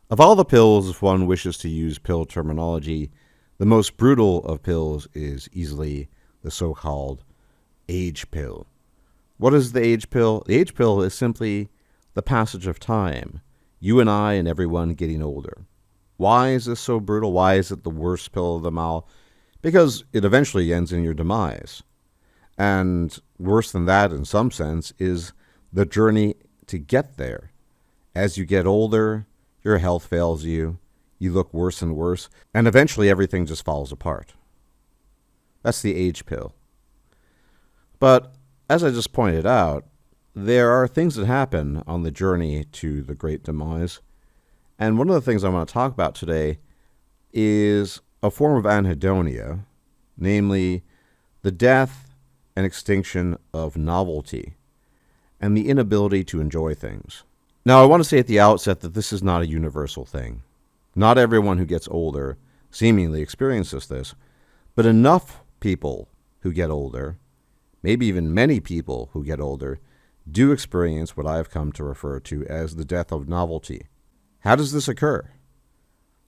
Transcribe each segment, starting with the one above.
Of all the pills, if one wishes to use pill terminology, the most brutal of pills is easily the so-called age pill. What is the age pill? The age pill is simply the passage of time. You and I and everyone getting older. Why is this so brutal? Why is it the worst pill of them all? Because it eventually ends in your demise. And worse than that, in some sense, is the journey to get there. As you get older, your health fails you, you look worse and worse, and eventually everything just falls apart. That's the age pill. But as I just pointed out, there are things that happen on the journey to the great demise. And one of the things I want to talk about today is a form of anhedonia, namely the death and extinction of novelty and the inability to enjoy things. Now, I want to say at the outset that this is not a universal thing. Not everyone who gets older seemingly experiences this, but enough people who get older, maybe even many people who get older, do experience what I have come to refer to as the death of novelty. How does this occur?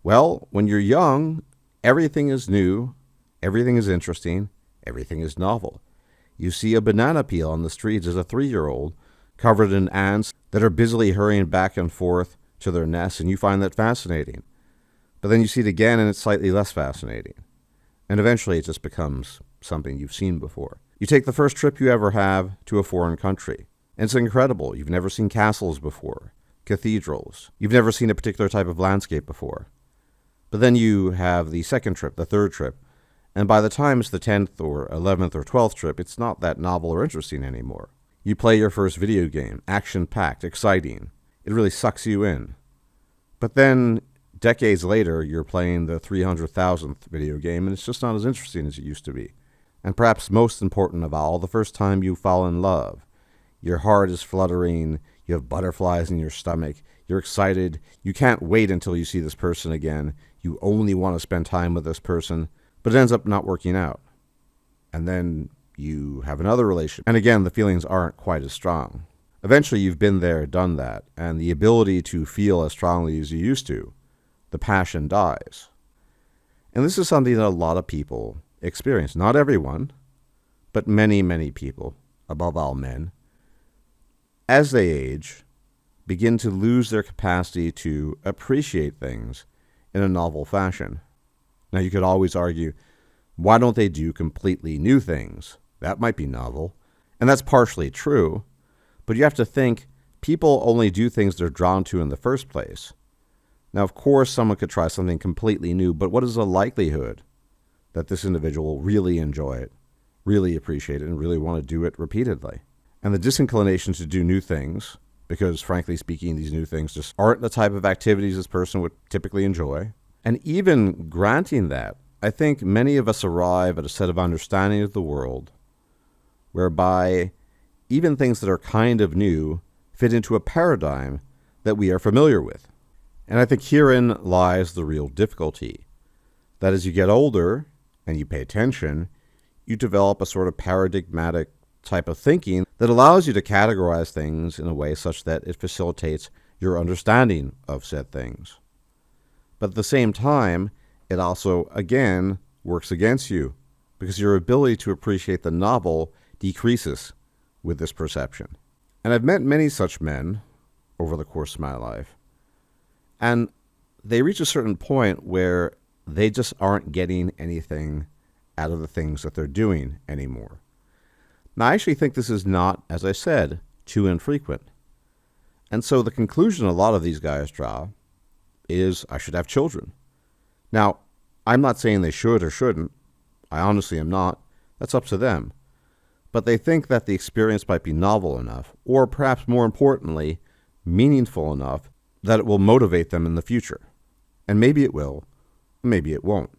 Well, when you're young, everything is new, everything is interesting, everything is novel. You see a banana peel on the streets as a 3-year-old covered in ants that are busily hurrying back and forth to their nests, and you find that fascinating. But then you see it again, and it's slightly less fascinating. And eventually it just becomes something you've seen before. You take the first trip you ever have to a foreign country, and it's incredible. You've never seen castles before, cathedrals. You've never seen a particular type of landscape before. But then you have the second trip, the third trip, and by the time it's the 10th or 11th or 12th trip, it's not that novel or interesting anymore. You play your first video game, action-packed, exciting. It really sucks you in. But then, decades later, you're playing the 300,000th video game, and it's just not as interesting as it used to be. And perhaps most important of all, the first time you fall in love. Your heart is fluttering, you have butterflies in your stomach, you're excited, you can't wait until you see this person again, you only want to spend time with this person, but it ends up not working out. And then you have another relationship, and again, the feelings aren't quite as strong. Eventually, you've been there, done that, and the ability to feel as strongly as you used to, the passion dies. And this is something that a lot of people experience. Not everyone, but many, many people, above all men, as they age, begin to lose their capacity to appreciate things in a novel fashion. Now, you could always argue, why don't they do completely new things? That might be novel. And that's partially true. But you have to think, people only do things they're drawn to in the first place. Now, of course, someone could try something completely new, but what is the likelihood that this individual will really enjoy it, really appreciate it, and really want to do it repeatedly? And the disinclination to do new things, because frankly speaking, these new things just aren't the type of activities this person would typically enjoy. And even granting that, I think many of us arrive at a set of understanding of the world whereby even things that are kind of new fit into a paradigm that we are familiar with. And I think herein lies the real difficulty. That as you get older and you pay attention, you develop a sort of paradigmatic type of thinking that allows you to categorize things in a way such that it facilitates your understanding of said things. But at the same time, it also, again, works against you because your ability to appreciate the novel decreases with this perception. And I've met many such men over the course of my life, and they reach a certain point where they just aren't getting anything out of the things that they're doing anymore. Now, I actually think this is not, as I said, too infrequent. And so the conclusion a lot of these guys draw is, I should have children. Now, I'm not saying they should or shouldn't. I honestly am not. That's up to them. But they think that the experience might be novel enough, or perhaps more importantly, meaningful enough, that it will motivate them in the future. And maybe it will, maybe it won't.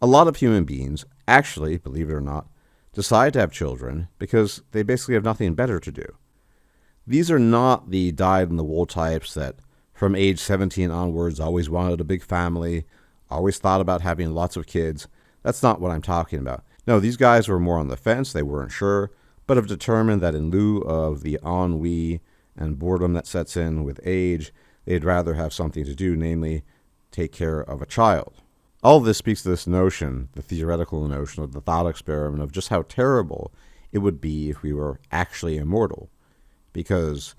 A lot of human beings actually, believe it or not, decide to have children because they basically have nothing better to do. These are not the dyed-in-the-wool types that from age 17 onwards always wanted a big family, always thought about having lots of kids. That's not what I'm talking about. No, these guys were more on the fence. They weren't sure, but have determined that in lieu of the ennui and boredom that sets in with age, they'd rather have something to do, namely take care of a child. All of this speaks to this notion, the theoretical notion of the thought experiment of just how terrible it would be if we were actually immortal. Because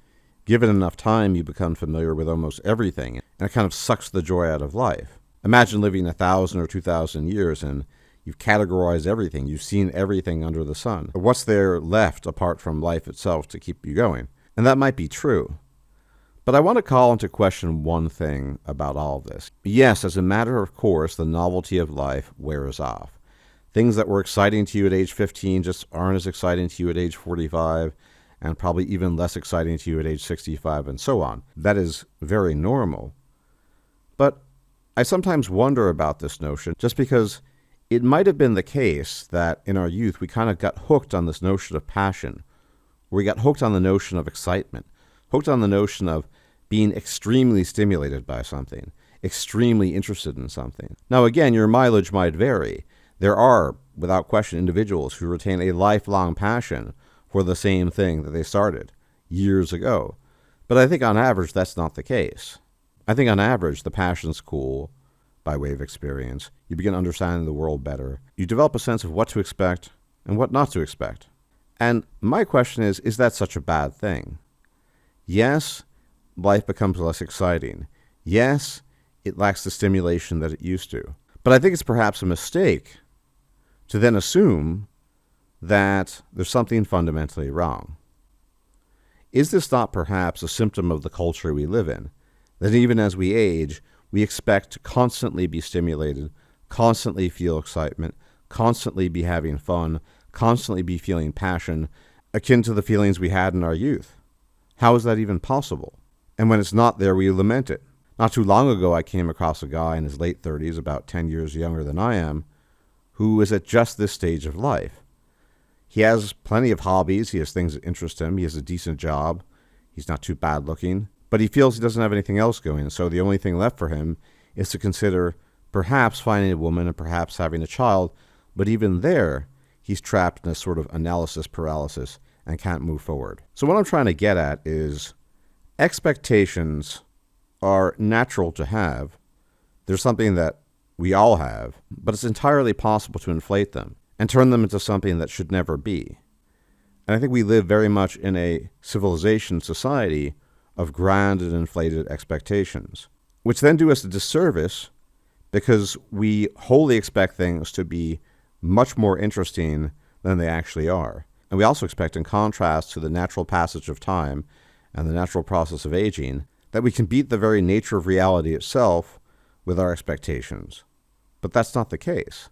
given enough time, you become familiar with almost everything, and it kind of sucks the joy out of life. Imagine living 1,000 or 2,000 years and you've categorized everything. You've seen everything under the sun. What's there left apart from life itself to keep you going? And that might be true. But I want to call into question one thing about all of this. Yes, as a matter of course, the novelty of life wears off. Things that were exciting to you at age 15 just aren't as exciting to you at age 45, and probably even less exciting to you at age 65, and so on. That is very normal. But I sometimes wonder about this notion, just because it might have been the case that in our youth we kind of got hooked on this notion of passion. We got hooked on the notion of excitement, hooked on the notion of being extremely stimulated by something, extremely interested in something. Now again, your mileage might vary. There are, without question, individuals who retain a lifelong passion for the same thing that they started years ago. But I think on average that's not the case. I think on average the passion's cool by way of experience. You begin understanding the world better. You develop a sense of what to expect and what not to expect. And my question is that such a bad thing? Yes, life becomes less exciting. Yes, it lacks the stimulation that it used to. But I think it's perhaps a mistake to then assume that there's something fundamentally wrong. Is this not perhaps a symptom of the culture we live in? That even as we age, we expect to constantly be stimulated, constantly feel excitement, constantly be having fun, constantly be feeling passion, akin to the feelings we had in our youth. How is that even possible? And when it's not there, we lament it. Not too long ago, I came across a guy in his late 30s, about 10 years younger than I am, who is at just this stage of life. He has plenty of hobbies. He has things that interest him. He has a decent job. He's not too bad looking. But he feels he doesn't have anything else going. So the only thing left for him is to consider perhaps finding a woman and perhaps having a child. But even there, he's trapped in a sort of analysis paralysis and can't move forward. So what I'm trying to get at is expectations are natural to have. They're something that we all have, but it's entirely possible to inflate them and turn them into something that should never be. And I think we live very much in a civilization society of grand and inflated expectations, which then do us a disservice because we wholly expect things to be much more interesting than they actually are. And we also expect, in contrast to the natural passage of time and the natural process of aging, that we can beat the very nature of reality itself with our expectations. But that's not the case.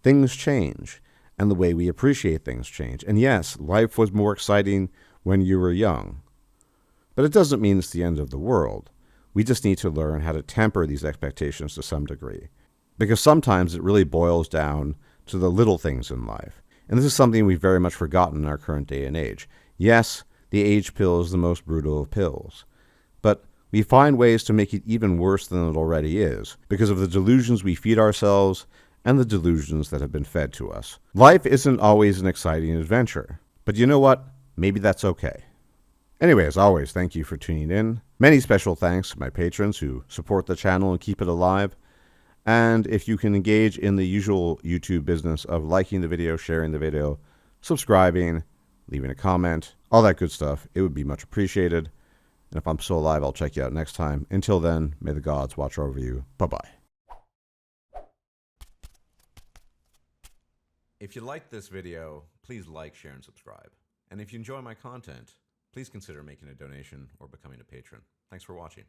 Things change, and the way we appreciate things change. And yes, life was more exciting when you were young. But it doesn't mean it's the end of the world. We just need to learn how to temper these expectations to some degree. Because sometimes it really boils down to the little things in life. And this is something we've very much forgotten in our current day and age. Yes, the age pill is the most brutal of pills. But we find ways to make it even worse than it already is because of the delusions we feed ourselves and the delusions that have been fed to us. Life isn't always an exciting adventure. But you know what? Maybe that's okay. Anyway, as always, thank you for tuning in. Many special thanks to my patrons who support the channel and keep it alive. And if you can engage in the usual YouTube business of liking the video, sharing the video, subscribing, leaving a comment, all that good stuff, it would be much appreciated. And if I'm still alive, I'll check you out next time. Until then, may the gods watch over you. Bye-bye. If you liked this video, please like, share, and subscribe. And if you enjoy my content, please consider making a donation or becoming a patron. Thanks for watching.